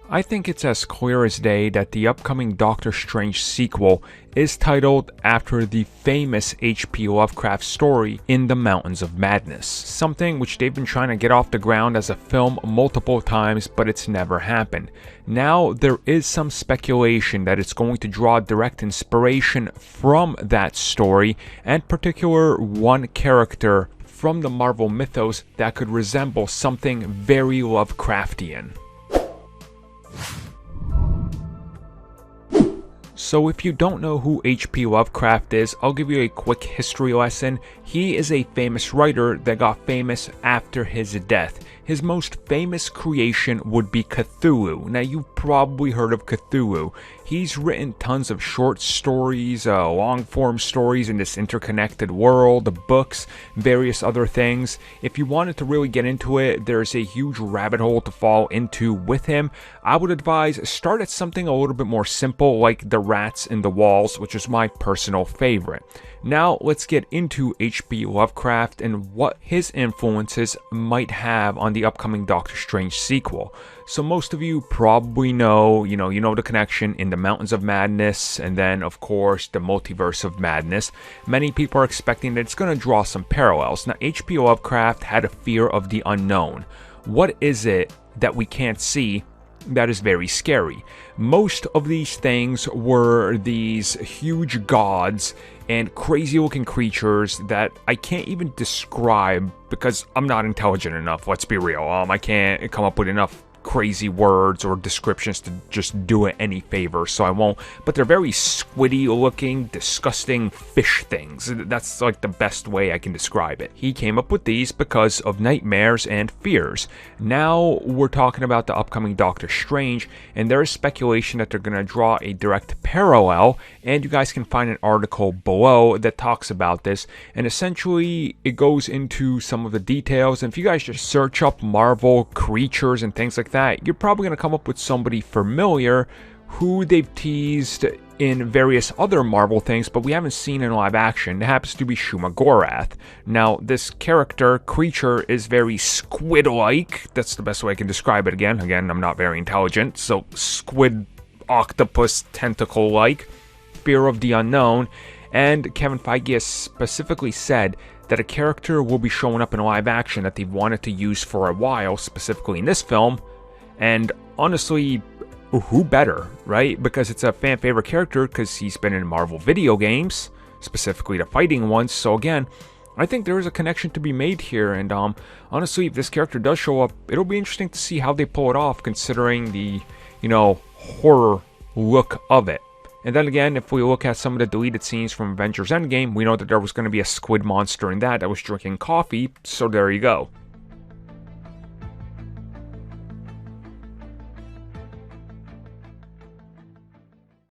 I think it's as clear as day that the upcoming Doctor Strange sequel is titled after the famous H.P. Lovecraft story In the Mountains of Madness, something which they've been trying to get off the ground as a film multiple times, but it's never happened. Now, there is some speculation that it's going to draw direct inspiration from that story, and particular one character from the Marvel mythos that could resemble something very Lovecraftian. So if you don't know who H.P. Lovecraft is, I'll give you a quick history lesson. He is a famous writer that got famous after his death. His most famous creation would be Cthulhu. Now, you've probably heard of Cthulhu. He's written tons of short stories, long-form stories in this interconnected world, books, various other things. If you wanted to really get into it, there's a huge rabbit hole to fall into with him. I would advise start at something a little bit more simple, like The Rats in the Walls, which is my personal favorite. Now, let's get into H.P. Lovecraft and what his influences might have on the upcoming Doctor Strange sequel. So most of you probably know, you know the connection in the Mountains of Madness, and then, of course, the Multiverse of Madness. Many people are expecting that it's going to draw some parallels. Now, H.P. Lovecraft had a fear of the unknown. What is it that we can't see that is very scary? Most of these things were these huge gods and crazy looking creatures that I can't even describe because I'm not intelligent enough, let's be real. I can't come up with enough crazy words or descriptions to just do it any favor, so I won't. But they're very squiddy looking, disgusting fish things. That's like the best way I can describe it. He came up with these because of nightmares and fears. Now we're talking about the upcoming Doctor Strange, and there is speculation that they're going to draw a direct parallel, and you guys can find an article below that talks about this, and essentially it goes into some of the details. And if you guys just search up Marvel creatures and things like that, you're probably going to come up with somebody familiar who they've teased in various other Marvel things, but we haven't seen in live action. It happens to be McGrath. Now, this creature is very squid-like. That's the best way I can describe it. Again, I'm not very intelligent, so squid, octopus, tentacle-like, fear of the unknown. And Kevin Feige has specifically said that a character will be showing up in live action that they've wanted to use for a while, specifically in this film. And honestly, who better, right? Because it's a fan favorite character, because he's been in Marvel video games, specifically the fighting ones. So again, I think there is a connection to be made here. And honestly, if this character does show up, it'll be interesting to see how they pull it off, considering the, horror look of it. And then again, if we look at some of the deleted scenes from Avengers Endgame, we know that there was going to be a squid monster in that was drinking coffee, so there you go.